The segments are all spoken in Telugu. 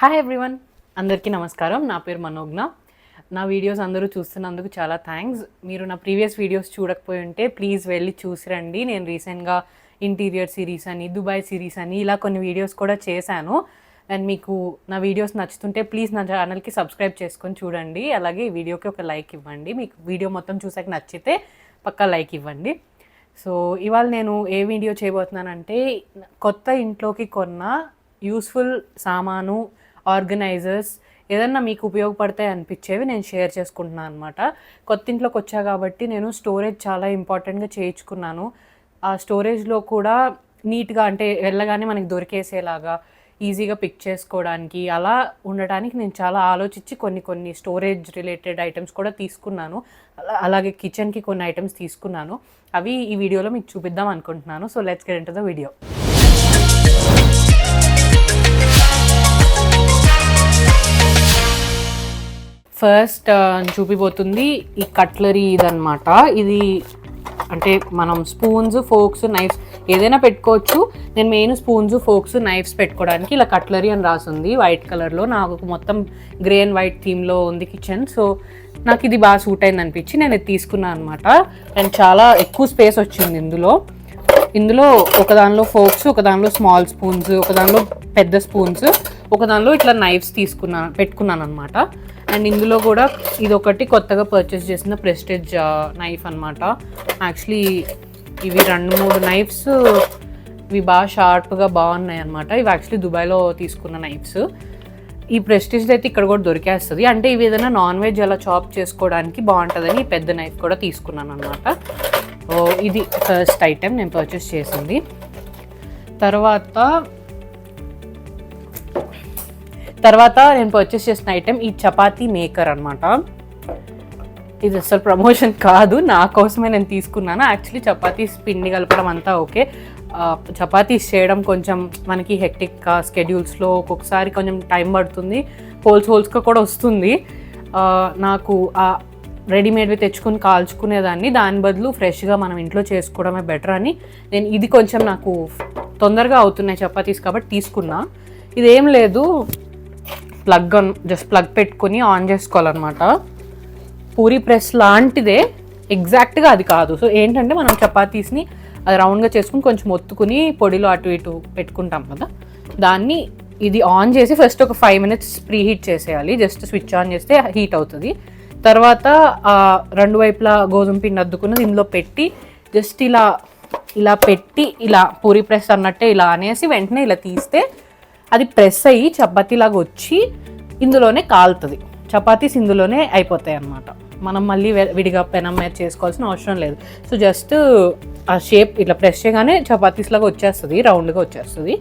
హాయ్ ఎవ్రీవన్, అందరికీ నమస్కారం. నా పేరు మనోజ్ఞ. నా వీడియోస్ అందరూ చూస్తున్నందుకు చాలా థ్యాంక్స్. మీరు నా ప్రీవియస్ వీడియోస్ చూడకపోయి ఉంటే ప్లీజ్ వెళ్ళి చూసి రండి. నేను రీసెంట్గా ఇంటీరియర్ సిరీస్ అని, దుబాయ్ సిరీస్ అని ఇలా కొన్ని వీడియోస్ కూడా చేశాను. అండ్ మీకు నా వీడియోస్ నచ్చుతుంటే ప్లీజ్ నా ఛానల్కి సబ్స్క్రైబ్ చేసుకొని చూడండి. అలాగే ఈ వీడియోకి ఒక లైక్ ఇవ్వండి. మీకు వీడియో మొత్తం చూసాక నచ్చితే పక్కా లైక్ ఇవ్వండి. సో ఇవాళ నేను ఏ వీడియో చేయబోతున్నానంటే, కొత్త ఇంట్లోకి కొన్న యూస్ఫుల్ సామాను, ఆర్గనైజర్స్ ఏదన్నా మీకు ఉపయోగపడతాయి అనిపించేవి నేను షేర్ చేసుకుంటున్నాను అనమాట. కొత్త ఇంట్లోకి వచ్చా కాబట్టి నేను స్టోరేజ్ చాలా ఇంపార్టెంట్గా చేయించుకున్నాను. ఆ స్టోరేజ్లో కూడా నీట్గా, అంటే వెళ్ళగానే మనకి దొరికేసేలాగా ఈజీగా పిక్ చేసుకోవడానికి, అలా ఉండడానికి నేను చాలా ఆలోచించి కొన్ని స్టోరేజ్ రిలేటెడ్ ఐటమ్స్ కూడా తీసుకున్నాను. అలాగే కిచెన్కి కొన్ని ఐటమ్స్ తీసుకున్నాను. అవి ఈ వీడియోలో మీకు చూపిద్దాం అనుకుంటున్నాను. So let's get into the video. First చూపిపోతుంది ఈ కట్లరీ ఇదనమాట. ఇది అంటే మనం స్పూన్స్, ఫోక్స్, నైఫ్స్ ఏదైనా పెట్టుకోవచ్చు. నేను మెయిన్ స్పూన్స్, ఫోక్స్, నైఫ్స్ పెట్టుకోవడానికి ఇలా కట్లరీ అని రాసింది వైట్ కలర్లో. నాకు మొత్తం గ్రే అండ్ వైట్ థీమ్లో ఉంది కిచెన్. సో నాకు ఇది బాగా సూట్ అయింది అనిపించి నేను ఇది తీసుకున్నాను అనమాట. అండ్ చాలా ఎక్కువ స్పేస్ వచ్చింది ఇందులో ఒక దానిలో ఫోక్స్, ఒక దానిలో స్మాల్ స్పూన్స్, ఒక దానిలో పెద్ద స్పూన్స్, ఒక దానిలో ఇట్లా నైఫ్స్ పెట్టుకున్నాను అనమాట. అండ్ ఇందులో కూడా ఇది ఒకటి కొత్తగా పర్చేస్ చేసిన ప్రెస్టేజ్ నైఫ్ అనమాట. యాక్చువల్లీ ఇవి 2-3 నైఫ్స్, ఇవి బాగా షార్ప్గా బాగున్నాయి అనమాట. ఇవి యాక్చువల్లీ దుబాయ్లో తీసుకున్న నైఫ్స్. ఈ ప్రెస్టేజ్ అయితే ఇక్కడ కూడా దొరికేస్తుంది. అంటే ఇవి ఏదైనా నాన్ వెజ్ అలా చాప్ చేసుకోవడానికి బాగుంటుందని ఈ పెద్ద నైఫ్ కూడా తీసుకున్నాను అనమాట. ఇది ఫస్ట్ ఐటెం నేను పర్చేస్ చేసింది. తర్వాత నేను పర్చేస్ చేసిన ఐటెం ఈ చపాతీ మేకర్ అనమాట. ఇది అసలు ప్రమోషన్ కాదు, నా కోసమే నేను తీసుకున్నాను. యాక్చువల్లీ చపాతీస్ పిండి కలపడం అంతా ఓకే, చపాతీస్ చేయడం కొంచెం మనకి హెక్టిక్ స్కెడ్యూల్స్లో ఒక్కొక్కసారి కొంచెం టైం పడుతుంది, హోల్స్గా కూడా వస్తుంది. నాకు రెడీమేడ్వి తెచ్చుకొని కాల్చుకునేదాన్ని, దాని బదులు ఫ్రెష్గా మనం ఇంట్లో చేసుకోవడమే బెటర్ అని నేను ఇది కొంచెం నాకు తొందరగా అవుతున్నాయి చపాతీస్ కాబట్టి తీసుకున్నా. ఇదేం లేదు, జస్ట్ ప్లగ్ పెట్టుకుని ఆన్ చేసుకోవాలన్నమాట. పూరీ ప్రెస్ లాంటిదే, ఎగ్జాక్ట్గా అది కాదు. సో ఏంటంటే మనం చపాతీస్ని అది రౌండ్గా చేసుకుని కొంచెం ఒత్తుకుని పొడిలో అటు ఇటు పెట్టుకుంటాం కదా, దాన్ని ఇది ఆన్ చేసి ఫస్ట్ ఒక 5 minutes ప్రీ హీట్ చేసేయాలి. జస్ట్ స్విచ్ ఆన్ చేస్తే హీట్ అవుతుంది. తర్వాత 2 వైపులా గోధుమ పిండి అద్దుకున్నది ఇందులో పెట్టి జస్ట్ ఇలా పెట్టి ఇలా పూరీ ప్రెస్ అన్నట్టే ఇలా అనేసి వెంటనే ఇలా తీస్తే అది ప్రెస్ అయ్యి చపాతీలాగా వచ్చి ఇందులోనే కాలుతుంది. చపాతీస్ ఇందులోనే అయిపోతాయి అన్నమాట. మనం మళ్ళీ విడిగా పెనం మీద చేసుకోవాల్సిన అవసరం లేదు. సో జస్ట్ ఆ షేప్ ఇట్లా ప్రెస్ చేయగానే చపాతీస్ లాగా వచ్చేస్తుంది, రౌండ్గా వచ్చేస్తుంది.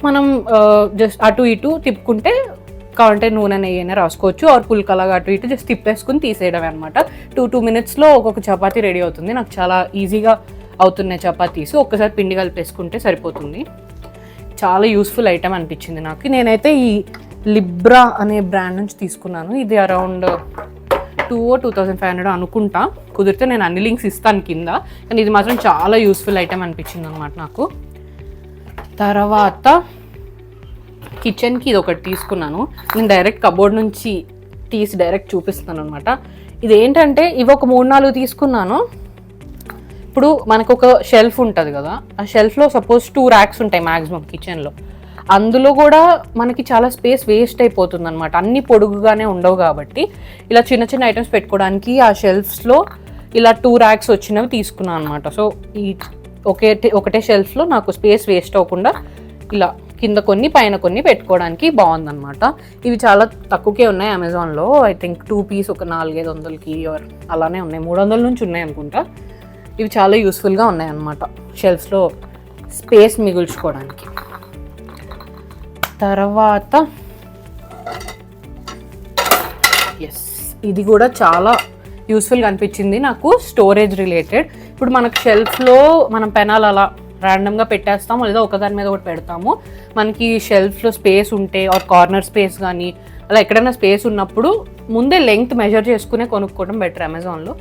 మనం జస్ట్ అటు ఇటు తిప్పుకుంటే కావాలంటే నూనె నెయ్యి రాసుకోవచ్చు, ఆర్ పుల్కలాగా అటు ఇటు జస్ట్ తిప్పేసుకుని తీసేయడం అనమాట. 2 minutesలో ఒక్కొక్క చపాతీ రెడీ అవుతుంది. నాకు చాలా ఈజీగా అవుతున్నాయి చపాతీస్. ఒక్కసారి పిండి కలిపేసుకుంటే సరిపోతుంది. చాలా యూస్ఫుల్ ఐటమ్ అనిపించింది నాకు. నేనైతే ఈ లిబ్రా అనే బ్రాండ్ నుంచి తీసుకున్నాను. ఇది అరౌండ్ 2,500 అనుకుంటా. కుదిరితే నేను అన్ని లింక్స్ ఇస్తాను కింద. కానీ ఇది మాత్రం చాలా యూస్ఫుల్ ఐటమ్ అనిపించింది అనమాట నాకు. తర్వాత కిచెన్కి ఇది ఒకటి తీసుకున్నాను. నేను డైరెక్ట్ కబోర్డ్ నుంచి తీసి డైరెక్ట్ చూపిస్తున్నాను అనమాట. ఇది ఏంటంటే ఇవి ఒక 3-4 తీసుకున్నాను. ఇప్పుడు మనకు ఒక షెల్ఫ్ ఉంటుంది కదా, ఆ షెల్ఫ్లో సపోజ్ 2 racks ఉంటాయి మ్యాక్సిమం కిచెన్లో. అందులో కూడా మనకి చాలా స్పేస్ వేస్ట్ అయిపోతుంది అనమాట. అన్ని పొడుగుగానే ఉండవు కాబట్టి ఇలా చిన్న ఐటమ్స్ పెట్టుకోవడానికి ఆ షెల్ఫ్స్లో ఇలా 2 racks వచ్చినవి తీసుకున్నాను అనమాట. సో ఈ ఒకటే షెల్ఫ్లో నాకు స్పేస్ వేస్ట్ అవ్వకుండా ఇలా కింద కొన్ని పైన కొన్ని పెట్టుకోవడానికి బాగుందన్నమాట. ఇవి చాలా తక్కువకే ఉన్నాయి అమెజాన్లో. ఐ థింక్ 2 పీస్ ఒక 400-500కి అలానే ఉన్నాయి, 300 నుంచి ఉన్నాయి అనుకుంటా. ఇవి చాలా యూస్ఫుల్గా ఉన్నాయి అన్నమాట షెల్ఫ్స్లో స్పేస్ మిగుల్చుకోవడానికి. తర్వాత ఇది కూడా చాలా యూస్ఫుల్గా అనిపించింది నాకు, స్టోరేజ్ రిలేటెడ్. ఇప్పుడు మనకు షెల్ఫ్లో మనం పెనాలు అలా ర్యాండమ్గా పెట్టేస్తాము, లేదా ఒకదాని మీద ఒకటి పెడతాము. మనకి షెల్ఫ్లో స్పేస్ ఉంటే ఆర్ కార్నర్ స్పేస్ కానీ అలా ఎక్కడైనా స్పేస్ ఉన్నప్పుడు ముందే లెంగ్త్ మెజర్ చేసుకునే కొనుక్కోవడం బెటర్ అమెజాన్లో.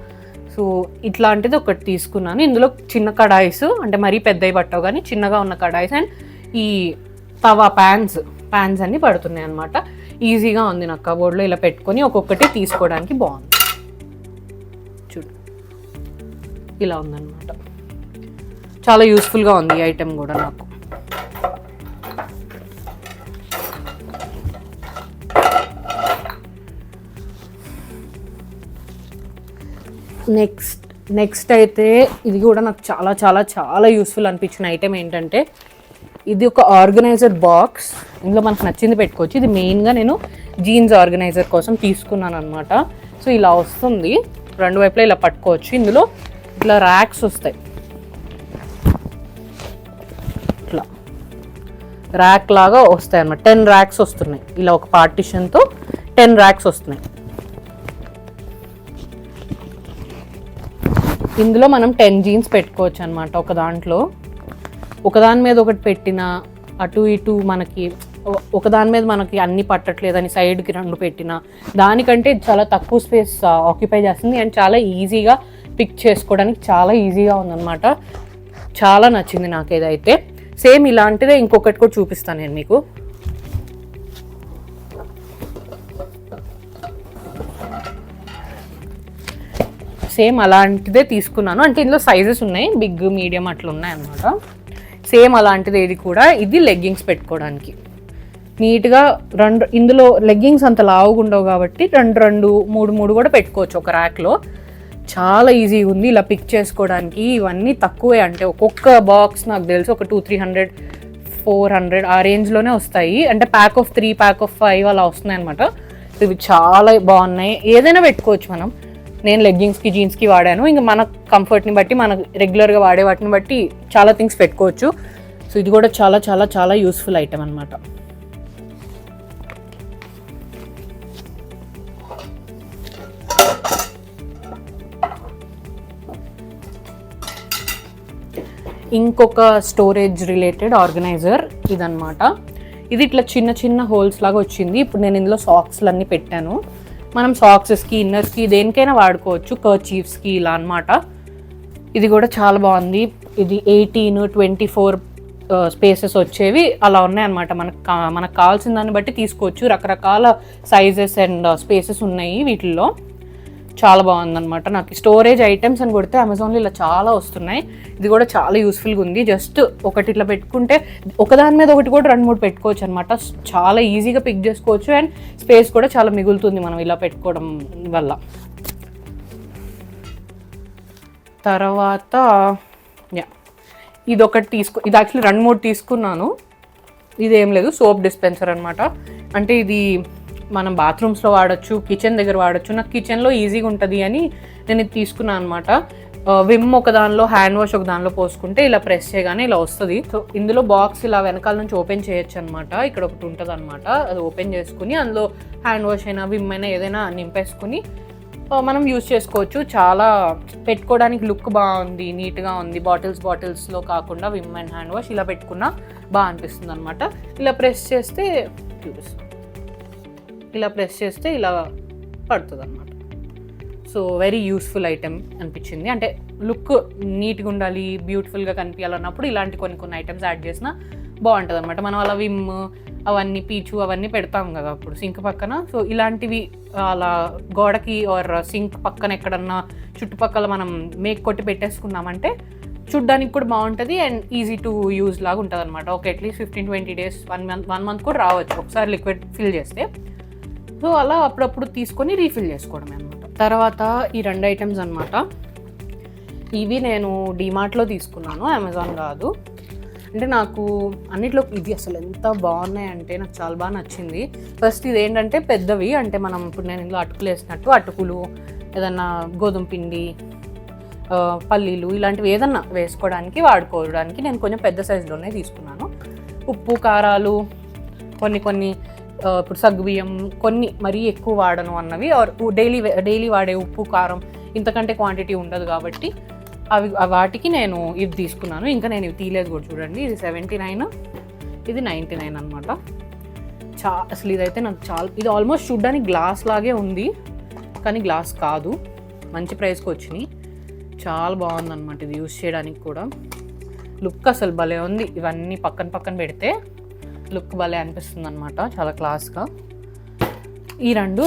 సో ఇట్లాంటిది ఒకటి తీసుకున్నాను. ఇందులో చిన్న కడాయిస్, అంటే మరీ పెద్దవి పట్టవు కానీ చిన్నగా ఉన్న కడాయిస్, అండ్ ఈ తవా ప్యాన్స్ ప్యాన్స్ అన్నీ పడుతున్నాయి అనమాట. ఈజీగా ఉంది నాకు కబోర్డ్లో ఇలా పెట్టుకొని ఒక్కొక్కటి తీసుకోవడానికి బాగుంది. చూడు ఇలా ఉందన్నమాట. చాలా యూస్ఫుల్గా ఉంది ఈ ఐటెం కూడా నాకు. నెక్స్ట్ అయితే ఇది కూడా నాకు చాలా చాలా చాలా యూస్ఫుల్ అనిపించిన ఐటెం ఏంటంటే, ఇది ఒక ఆర్గనైజర్ బాక్స్. ఇందులో మనకు నచ్చింది పెట్టుకోవచ్చు. ఇది మెయిన్గా నేను జీన్స్ ఆర్గనైజర్ కోసం తీసుకున్నాను అనమాట. సో ఇలా వస్తుంది, రెండు వైపులా ఇలా పట్టుకోవచ్చు. ఇందులో ఇట్లా ర్యాక్స్ వస్తాయి, ఇట్లా ర్యాక్ లాగా వస్తాయి అన్నమాట. 10 ర్యాక్స్ వస్తున్నాయి. ఇలా ఒక పార్టిషన్తో 10 ర్యాక్స్ వస్తున్నాయి. ఇందులో మనం 10 జీన్స్ పెట్టుకోవచ్చు అనమాట. ఒకదాని మీద ఒకటి పెట్టిన అటు ఇటు మనకి ఒకదాని మీద మనకి అన్ని పట్టట్లేదని సైడ్కి 2 పెట్టిన దానికంటే చాలా తక్కువ స్పేస్ ఆక్యుపై చేస్తుంది. అండ్ చాలా ఈజీగా పిక్ చేసుకోవడానికి చాలా ఈజీగా ఉందన్నమాట. చాలా నచ్చింది నాకు ఏదైతే. సేమ్ ఇలాంటిదే ఇంకొకటి కూడా చూపిస్తాను నేను మీకు. సేమ్ అలాంటిదే తీసుకున్నాను. అంటే ఇందులో సైజెస్ ఉన్నాయి, బిగ్ మీడియం అట్లా ఉన్నాయి అన్నమాట. సేమ్ అలాంటిదే ఇది కూడా. ఇది లెగ్గింగ్స్ పెట్టుకోవడానికి నీట్గా ఇందులో లెగ్గింగ్స్ అంత లావుగా ఉండవు కాబట్టి 2 3 కూడా పెట్టుకోవచ్చు ఒక ర్యాక్లో. చాలా ఈజీగా ఉంది ఇలా పిక్ చేసుకోవడానికి. ఇవన్నీ తక్కువే, అంటే ఒక్కొక్క బాక్స్ నాకు తెలిసి ఒక 200-300 400 ఆ రేంజ్లోనే వస్తాయి. అంటే ప్యాక్ ఆఫ్ 3 ప్యాక్ ఆఫ్ 5 అలా వస్తున్నాయి అనమాట. ఇవి చాలా బాగున్నాయి. ఏదైనా పెట్టుకోవచ్చు మనం. నేను లెగ్గింగ్స్కి జీన్స్కి వాడాను. ఇంకా మన కంఫర్ట్ని బట్టి, మన రెగ్యులర్గా వాడే వాటిని బట్టి చాలా థింగ్స్ పెట్టుకోవచ్చు. సో ఇది కూడా చాలా చాలా చాలా యూస్ఫుల్ ఐటమ్ అనమాట. ఇంకొక స్టోరేజ్ రిలేటెడ్ ఆర్గనైజర్ ఇదన్నమాట. ఇది ఇట్లా చిన్న చిన్న హోల్స్ లాగా వచ్చింది. ఇప్పుడు నేను ఇందులో సాక్స్లు అన్నీ పెట్టాను. మనం సాక్సెస్కి, ఇన్నర్స్కి, దేనికైనా వాడుకోవచ్చు. కర్చీఫ్స్కి ఇలా అనమాట. ఇది కూడా చాలా బాగుంది. ఇది 18-24 స్పేసెస్ వచ్చేవి అలా ఉన్నాయన్నమాట. మనకు కావాల్సిన దాన్ని బట్టి తీసుకోవచ్చు. రకరకాల సైజెస్ అండ్ స్పేసెస్ ఉన్నాయి వీటిల్లో. చాలా బాగుందన్నమాట. నాకు స్టోరేజ్ ఐటమ్స్ అని కొడితే అమెజాన్లో ఇలా చాలా వస్తున్నాయి. ఇది కూడా చాలా యూస్ఫుల్గా ఉంది. జస్ట్ ఒకటి ఇట్లా పెట్టుకుంటే ఒకదాని మీద ఒకటి కూడా 2-3 పెట్టుకోవచ్చు అనమాట. చాలా ఈజీగా పిక్ చేసుకోవచ్చు. అండ్ స్పేస్ కూడా చాలా మిగులుతుంది మనం ఇలా పెట్టుకోవడం వల్ల. తర్వాత ఇది యాక్చువల్లీ 2-3 తీసుకున్నాను. ఇదేం లేదు, సోప్ డిస్పెన్సర్ అనమాట. అంటే ఇది మనం బాత్రూమ్స్లో వాడచ్చు, కిచెన్ దగ్గర వాడచ్చు. నాకు కిచెన్లో ఈజీగా ఉంటుంది అని నేను ఇది తీసుకున్నాను అనమాట. విమ్ ఒక దానిలో, హ్యాండ్ వాష్ ఒక దానిలో పోసుకుంటే ఇలా ప్రెస్ చేయగానే ఇలా వస్తుంది. సో ఇందులో బాక్స్ ఇలా వెనకాల నుంచి ఓపెన్ చేయొచ్చు అనమాట. ఇక్కడ ఒకటి ఉంటుంది అనమాట. అది ఓపెన్ చేసుకుని అందులో హ్యాండ్ వాష్ అయినా, విమ్ అయినా ఏదైనా నింపేసుకుని మనం యూజ్ చేసుకోవచ్చు. చాలా పెట్టుకోవడానికి లుక్ బాగుంది, నీట్గా ఉంది. బాటిల్స్లో కాకుండా విమ్ అండ్ హ్యాండ్ వాష్ ఇలా పెట్టుకున్నా బాగా అనిపిస్తుంది అనమాట. ఇలా ప్రెస్ చేస్తే ఇలా పడుతుంది అనమాట. సో వెరీ యూస్ఫుల్ ఐటెం అనిపించింది. అంటే లుక్ నీట్గా ఉండాలి, బ్యూటిఫుల్గా కనిపించాలన్నప్పుడు ఇలాంటి కొన్ని ఐటమ్స్ యాడ్ చేసినా బాగుంటుంది అనమాట. మనం అలా విమ్ అవన్నీ, పీచు అవన్నీ పెడతాం కదా అప్పుడు సింక్ పక్కన. సో ఇలాంటివి అలా గోడకి ఆర్ సింక్ పక్కన ఎక్కడన్నా చుట్టుపక్కల మనం మేక్ కొట్టి పెట్టేసుకున్నామంటే చూడ్డానికి కూడా బాగుంటుంది అండ్ ఈజీ టు యూజ్ లాగా ఉంటుంది అనమాట. ఒక అట్లీస్ట్ 15-20 డేస్, 1 మంత్ కూడా రావచ్చు ఒకసారి లిక్విడ్ ఫిల్ చేస్తే. సో అలా అప్పుడప్పుడు తీసుకొని రీఫిల్ చేసుకోవడమే అనమాట. తర్వాత ఈ 2 ఐటమ్స్ అనమాట. ఇవి నేను డిమార్ట్లో తీసుకున్నాను, అమెజాన్ కాదు. అంటే నాకు అన్నిట్లో ఇది అసలు ఎంత బాగున్నాయి అంటే నాకు చాలా బాగా నచ్చింది. ఫస్ట్ ఇది ఏంటంటే పెద్దవి, అంటే మనం ఇప్పుడు నేను ఇందులో అటుకులు వేసినట్టు అటుకులు, ఏదన్నా గోధుమ పిండి, పల్లీలు ఇలాంటివి ఏదన్నా వేసుకోవడానికి వాడుకోవడానికి నేను కొంచెం పెద్ద సైజులోనే తీసుకున్నాను. ఉప్పు, కారాలు కొన్ని ఇప్పుడు సగ్గుబియ్యం కొన్ని మరీ ఎక్కువ వాడను అన్నవి, డైలీ వాడే ఉప్పు, కారం ఇంతకంటే క్వాంటిటీ ఉండదు కాబట్టి వాటికి నేను ఇది తీసుకున్నాను. ఇంకా నేను ఇవి తీయలేదు కూడా, చూడండి. ఇది 79, ఇది 99 అనమాట. అసలు ఇదైతే నాకు ఇది ఆల్మోస్ట్ చూడ్డానికి గ్లాస్ లాగే ఉంది కానీ గ్లాస్ కాదు. మంచి ప్రైస్కి వచ్చినాయి. చాలా బాగుందన్నమాట ఇది యూజ్ చేయడానికి కూడా. లుక్ అసలు భలే ఉంది. ఇవన్నీ పక్కన పెడితే లుక్ భలే అనిపిస్తుంది అనమాట, చాలా క్లాస్గా. ఈ 2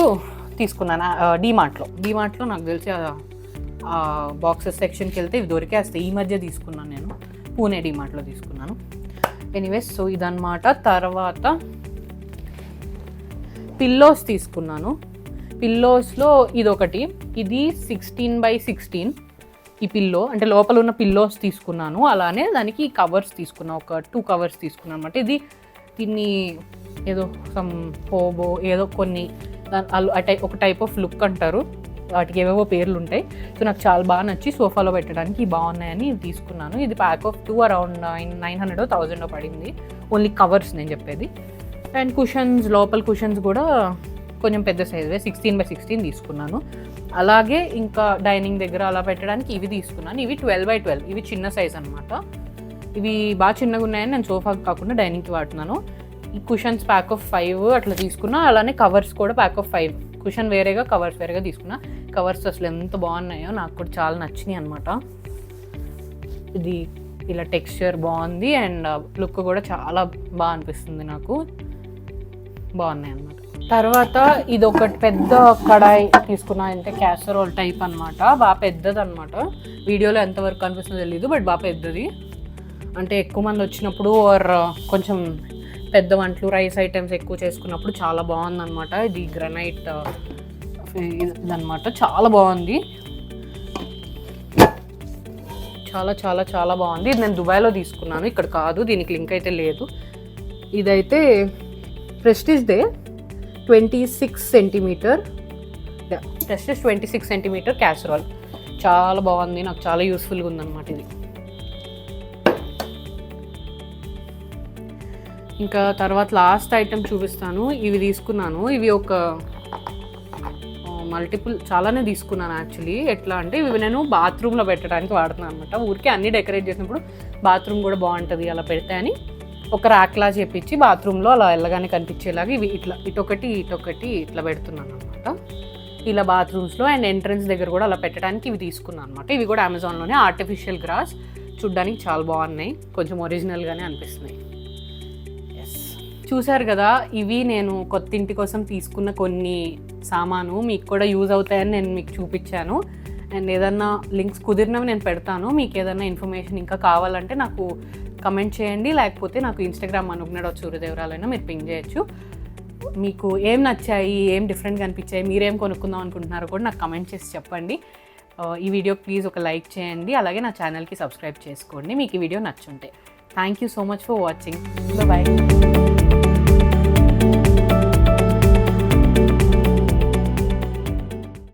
తీసుకున్నాను డీమార్ట్లో. నాకు తెలిసి బాక్సెస్ సెక్షన్కి వెళ్తే ఇవి దొరికేస్తాయి. ఈ మధ్య తీసుకున్నాను నేను, పూణే డీమార్ట్లో తీసుకున్నాను. ఎనీవేస్, సో ఇదన్నమాట. తర్వాత పిల్లోస్ తీసుకున్నాను. పిల్లోస్లో ఇదొకటి, ఇది 16x16 ఈ పిల్లో, అంటే లోపల ఉన్న పిల్లోస్ తీసుకున్నాను. అలానే దానికి కవర్స్ తీసుకున్నాను, ఒక 2 కవర్స్ తీసుకున్నాను అనమాట. దీన్ని ఏదో సమ్ హోబో ఏదో కొన్ని ఒక టైప్ ఆఫ్ లుక్ అంటారు, వాటికి ఏవేవో పేర్లు ఉంటాయి. సో నాకు చాలా బాగా నచ్చి సోఫాలో పెట్టడానికి బాగున్నాయని తీసుకున్నాను. ఇది ప్యాక్ ఆఫ్ 2 అరౌండ్ 900 1000 పడింది. ఓన్లీ కవర్స్ నేను చెప్పేది. అండ్ కుషన్స్, లోపల కుషన్స్ కూడా కొంచెం పెద్ద సైజువే, 16x16 తీసుకున్నాను. అలాగే ఇంకా డైనింగ్ దగ్గర అలా పెట్టడానికి ఇవి తీసుకున్నాను. ఇవి 12x12, ఇవి చిన్న సైజ్ అనమాట. ఇవి బాగా చిన్నగా ఉన్నాయని నేను సోఫాకి కాకుండా డైనింగ్కి వాడుతున్నాను. ఈ కుషన్స్ ప్యాక్ ఆఫ్ 5 అట్లా తీసుకున్నా. అలానే కవర్స్ కూడా ప్యాక్ ఆఫ్ 5, కుషన్ వేరేగా కవర్స్ వేరేగా తీసుకున్నా. కవర్స్ అసలు ఎంత బాగున్నాయో, నాకు కూడా చాలా నచ్చినాయి అనమాట. ఇది ఇలా టెక్స్చర్ బాగుంది అండ్ లుక్ కూడా చాలా బాగా అనిపిస్తుంది నాకు, బాగున్నాయి అనమాట. తర్వాత ఇది ఒకటి పెద్ద కడాయి తీసుకున్నా, అంటే క్యాసరోల్ టైప్ అనమాట. బాగా పెద్దది అనమాట. వీడియోలో ఎంతవరకు కనిపిస్తుందో తెలీదు, బట్ బాగా పెద్దది. అంటే ఎక్కువ మంది వచ్చినప్పుడు ఆర్ కొంచెం పెద్ద వంటలు, రైస్ ఐటమ్స్ ఎక్కువ చేసుకున్నప్పుడు చాలా బాగుందన్నమాట. ఇది గ్రనైట్ ఇదన్నమాట, చాలా బాగుంది, చాలా చాలా చాలా బాగుంది. ఇది నేను దుబాయ్లో తీసుకున్నాను, ఇక్కడ కాదు, దీనికి లింక్ అయితే లేదు. ఇదైతే ప్రెస్టీజ్దే, 26 సెంటీమీటర్, ప్రెస్టీజ్ 26 సెంటీమీటర్ క్యాసరోల్. చాలా బాగుంది, నాకు చాలా యూస్ఫుల్గా ఉందన్నమాట ఇది. ఇంకా తర్వాత లాస్ట్ ఐటెం చూపిస్తాను. ఇవి తీసుకున్నాను. ఇవి ఒక మల్టిపుల్ చాలానే తీసుకున్నాను యాక్చువల్లీ. ఎట్లా అంటే ఇవి నేను బాత్రూంలో పెట్టడానికి వాడుతున్నాను అనమాట. ఊరికే అన్నీ డెకరేట్ చేసినప్పుడు బాత్రూమ్ కూడా బాగుంటుంది అలా పెడితే అని ఒక ర్యాక్లా చేపించి బాత్రూంలో అలా వెళ్ళగానే కనిపించేలాగా ఇవి ఇట్లా ఇటొకటి ఇట్లా పెడుతున్నాను అనమాట. ఇలా బాత్రూమ్స్లో అండ్ ఎంట్రన్స్ దగ్గర కూడా అలా పెట్టడానికి ఇవి తీసుకున్నాను అనమాట. ఇవి కూడా అమెజాన్లోనే, ఆర్టిఫిషియల్ గ్రాస్. చూడ్డానికి చాలా బాగున్నాయి, కొంచెం ఒరిజినల్గానే అనిపిస్తున్నాయి. చూసారు కదా, ఇవి నేను కొత్త ఇంటి కోసం తీసుకున్న కొన్ని సామాను. మీకు కూడా యూజ్ అవుతాయని నేను మీకు చూపించాను. అండ్ ఏదన్నా లింక్స్ కుదిరినవి నేను పెడతాను. మీకు ఏదన్నా ఇన్ఫర్మేషన్ ఇంకా కావాలంటే నాకు కమెంట్ చేయండి, లేకపోతే నాకు ఇన్స్టాగ్రామ్ అనుగ్నడ.సూర్యదేవరాలైనా మీరు పింగ్ చేయొచ్చు. మీకు ఏం నచ్చాయి, ఏం డిఫరెంట్గా అనిపించాయి, మీరేం కొనుక్కుందాం అనుకుంటున్నారో కూడా నాకు కమెంట్ చేసి చెప్పండి. ఈ వీడియో ప్లీజ్ ఒక లైక్ చేయండి, అలాగే నా ఛానల్కి సబ్స్క్రైబ్ చేసుకోండి మీకు ఈ వీడియో నచ్చుంటే. Thank you so much for watching. Bye.